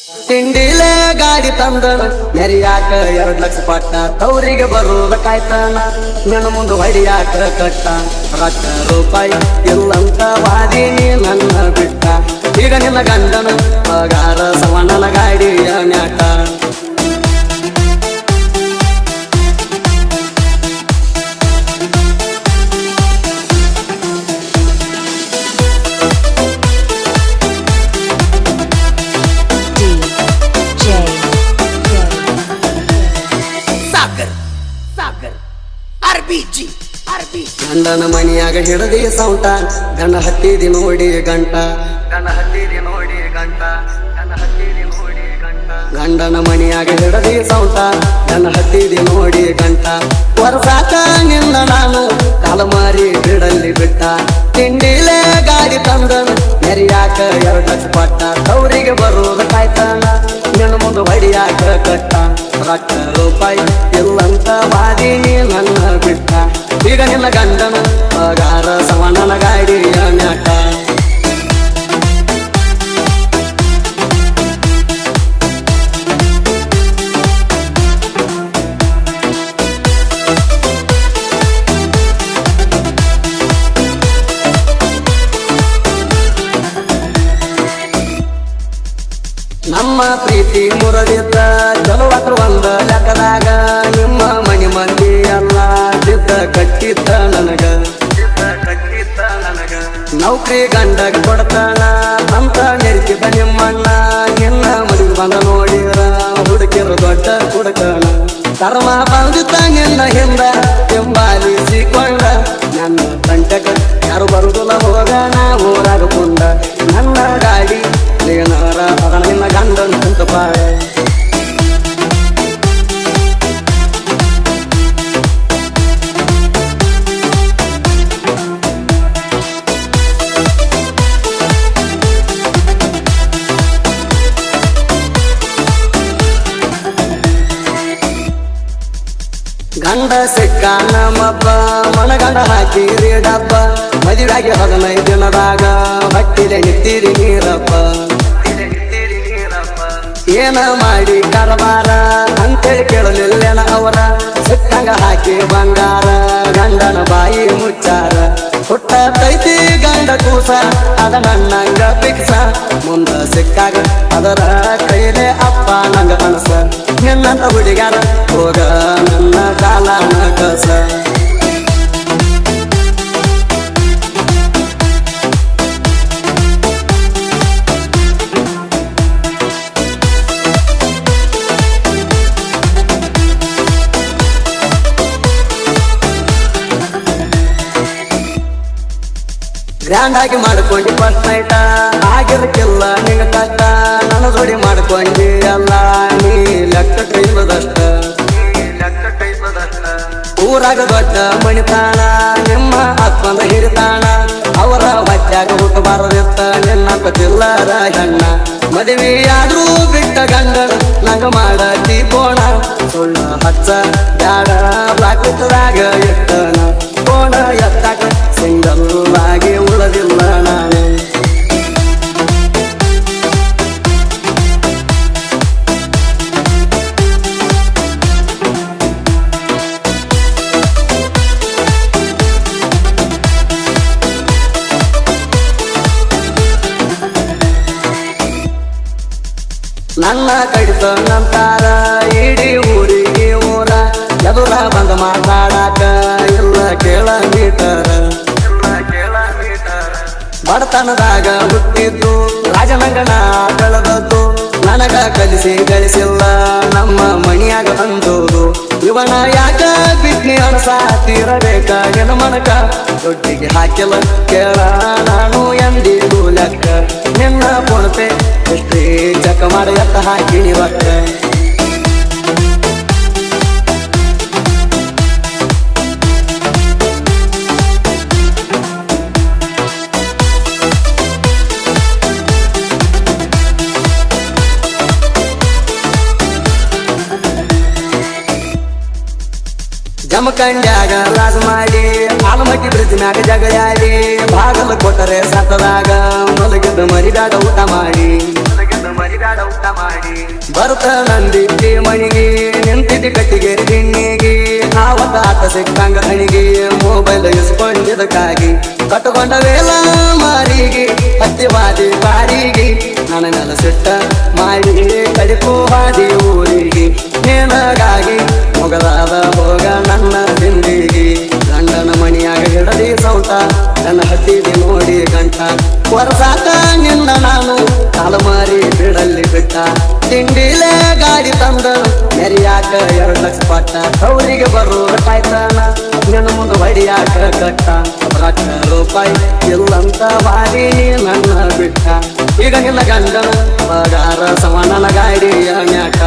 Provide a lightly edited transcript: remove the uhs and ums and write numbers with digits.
ತಿಂಡಿಲೆ ಗಾಡಿ ತಂದಣ ನೆರಿಯಾಕ 2 ಲಕ್ಷ ಪಟ್ಟ ತವರಿಗೆ ಬರುವುದ ಕಾಯ್ತಾನ ನನ್ನ ಮುಂದೆ ಹೊಡಿಯಾಕ ಕಟ್ಟ ರೊಕ್ಕ ರೂಪಾಯಿ ಇಲ್ಲಂತ ವಾದಿನಿ ನನ್ನ ಬಿಟ್ಟ ಈಗ ನಿನ್ನ ಗಂಡನ ಪಗಾರ ಸವಣ್ಣನ ಗಾಡಿಯ ಮ್ಯಾಟ ಗಂಡನ ಮನಿಯಾಗ ಹಿಡದಿ ಸೌಂಟ ಗಂಡ ಹತ್ತಿದಿ ನೋಡಿ ಗಂಟ ಗಂಡನ ಮನಿಯಾಗ ಹಿಡದಿ ಸೌಂಟ ಗಂಡ ಹತ್ತಿದಿ ನೋಡಿ ಗಂಟ ವರ್ಷಾಕ ನಿನ್ನ ನಾನು ಕಾಲಮಾರಿ ಬಿಡಲ್ಲಿ ಬಿಟ್ಟ ತಿಂಡಿಲೆ ಗಾಡಿ ತಂದನ ನೆರಿಯಾಕ 2 ಲಕ್ಷ ಪಟ್ಟ ತವರಿಗೆ ಬರುವುದ ಕಾಯ್ತಾನ ನಿನ್ನ ಮುಂದೆ ಹೊಡಿಯಾಕ ಕಟ್ಟ ರೊಕ್ಕ ರೂಪಾಯಿ ಇಲ್ಲಂತ ವಾದಿನಿ ನನ್ನ ಬಿಟ್ಟ ಈಗ ನಿನ್ನ ಗಂಡನ ಪಗಾರ ಸವಣ್ಣನ ಗಾಡಿಯ ಮ್ಯಾಟ ನಮ್ಮ ಪ್ರೀತಿ ಮುರದಿದ್ದ ಚಲುವತ್ರ ಒಂದ ಲೆಕ್ಕದಾಗ ನಿಮ್ಮ ಮನಿ ಮಂದಿ ಎಲ್ಲ ಸಿದ್ಧ ಕಟ್ಟಿದ್ದ ನನಗ ನೌಕರಿ ಗಂಡಗ ಕೊಡ್ತಾನ ಅಂತ ನೆರಿಸಿದ್ದ ನಿಮ್ಮಣ್ಣ ನಿನ್ನ ಮದುವೆ ಬಂದ ನೋಡಿರ ಹುಡುಕಿರ ದೊಡ್ಡ ಹುಡುಕಣ ಕರ್ಮ ಬಂದಿದ್ದ ನಿನ್ನ ಹಿಂದ ಎಂಬಾಲಿಸಿಕೊಂಡ ನನ್ನ ಕಂಟಕ ಯಾರು ಬರುದಿಲ್ಲ ಹೋಗಣ ಊರಾಗ ಕುಂಡ ನನ್ನ ಗಾಡಿ ಏನಾರ ಅದನ್ನ ನಿನ್ನ ಗಂಡನ ಕುಂತ ಬಾಳೆ ಗಂಡ ಸಿಕ್ಕ ನಮ್ಮಬ್ಬ ಮನಗಂಡ ಹಾಕಿರಿ ಡಬ್ಬ ಮದುವೆಯಾಗಿ 15 ದಿನದಾಗ ಹೊಟ್ಟಿಲೆ ನಿಂತಿರಿ ನೀರಪ್ಪ ಏನ ಮಾಡಿ ಕರಬಾರ ಅಂತೇಳಿ ಕೇಳಲಿಲ್ಲೇನ ಅವರ ಸಿಕ್ಕಂಗ ಹಾಕಿ ಬಂಗಾರ ಗಂಡನ ಬಾಯಿ ಮುಚ್ಚಾರ ಹುಟ್ಟ ತೈತಿ ಗಂಡ ಕೂಸ ಅದ ನನ್ನಂಗ ಪಿಕ್ಸ ಮುಂದ ಸಿಕ್ಕಾಗ ಅದರ ಕೈಲೆ ಅಪ್ಪ ನಂಗ ಮನಸ ನಿನ್ನಂತ ಹುಡುಗಾರ ಹೋಗ ನನ್ನ ಕಾಲನ ಕಸ ಗ್ರ್ಯಾಂಡ್ ಆಗಿ ಮಾಡ್ಕೊಂಡಿ ಫಸ್ಟ್ ನೈಟ ಆಗಿರ್ಕಿಲ್ಲ ನಿಂಗ ಕಷ್ಟ ನನ್ನ ಜೋಡಿ ಮಾಡ್ಕೊಂಡಿ ಅಲ್ಲ ನೀ ಲೆಕ್ಕ ಕೈಲದಷ್ಟ ಊರಾಗ ದೊಡ್ಡ ಮಣಿತಾಣ ನಿಮ್ಮ ಅಪ್ಪಂದ ಹಿರಿತಾಣ ಅವರ ಹೊಟ್ಯಾಗ ಹುಟ್ಟಬಾರದಿತ್ತ ನಿನ್ನ ಪತಿಲ್ಲರ ಹೆಣ್ಣ ಮದುವೆ ಆದ್ರೂ ಬಿಟ್ಟ ಗಂಡನ ನಂಗ ಮಾಡತಿ ಬೋಣ ಸುಳ್ಳ ಹಚ್ಚ ಬ್ಯಾಡ ಬ್ಲಾಕ್ದಾಗ ಇಟ್ಟನ ಬೋಣ ಎತ್ತಾಕ ಸಿಂಗಲ್ ಆಗಿ ಉಳದಿಲ್ಲ ನಾನು ನನ್ನ ಕಡಿತ ನಂತಾರ ಇಡೀ ಊರಿಗೆ ಊರ ಎದುರ ಬಂದ ಮಾತಾಡಾಕ ಇಲ್ಲ ಕೇಳ ಮೀಟರ ಬಡತನದಾಗ ಹುಟ್ಟಿದ್ದು ರಾಜನಂಗನ ಬೆಳೆದದ್ದು ನನಗ ಕಲಿಸಿ ಗಳಿಸಿಲ್ಲ ನಮ್ಮ ಮಣಿಯಾಗ ಬಂದೋದು ಇವನ ಯಾಕ ಬಿಟ್ನಿ ಅಣಸಾತಿರಬೇಕ ನಿನ್ನ ಮನಕ ದೊಡ್ಡಿಗೆ ಹಾಕಿಲ್ಲ ಕೇಳ ನಾನು ಎಂದಿಗೂ ಲೆಕ್ಕ ನಿನ್ನ ಪೊಣಪೆ ಎಷ್ಟೇ ಚಕ ಮಾಡಿ ಎತ್ತ ಹಾಕಿನಿ ಒಕ್ಕ ಜಮಖಂಡ್ಯಾಗ ರಾಜ ಮಾಡಿ ಆಲಮಟ್ಟಿ ಬ್ರಿಡ್ಜ್ ಮ್ಯಾಗ ಜಗಳಾಡಿ ಬಾಗಲ ಕೊಟ್ಟರೆ ಸತ್ತದಾಗ ಮಲಗಿದ್ದ ಮರಿದಾಡ ಊಟ ಮಾಡಿ ಕಟ್ಟುಕೊಂಡ ವೇಲ ಮಾರಿಗೆ ಹತ್ತಿವಾದಿ ಬಾರಿಗೆ ನನ್ನ ನೆಲಸಿಟ್ಟ ಮಾಡಿ ಕಡಿಪು ಹಾದಿ ಊರಿಗೆ ನಿನಗಾಗಿ ಮೊಗಲಾದ ಹೋಗ ನನ್ನ ಹಿಂದಿಗೆ ಗಂಡನ ಮಣಿಯಾಗ ಹಿಡದಿ ಸೌಟ ನನ್ನ ಹತ್ತಿದೆ ನೋಡಿ ಗಂಟ ವರ್ಷಾಕ ನಿನ್ನ ನಾನು ಕಾಲಮಾರಿ ಬಿಡಲ್ಲಿ ಬಿಟ್ಟ ತಿಂಡಿಲೇ ಗಾಡಿ ತಂದ ನೆರಿಯಾಕ 2 ಲಕ್ಷ ಪಟ್ಟ ಅವರಿಗೆ ಬರೋರ ಕಾಯ್ತಾನ ನಿನ್ನ ಮುಂದೆ ಹೊಡಿಯಾಕ ಕಟ್ಟ ₹1 ಇಲ್ಲಂತ ಬಾರಿ ನನ್ನ ಬಿಟ್ಟ ಈಗ ನಿನ್ನ ಗಂಡನ ಪಗಾರ ಸಮಾನನ ಗಾಡಿಯ ಮ್ಯಾಕ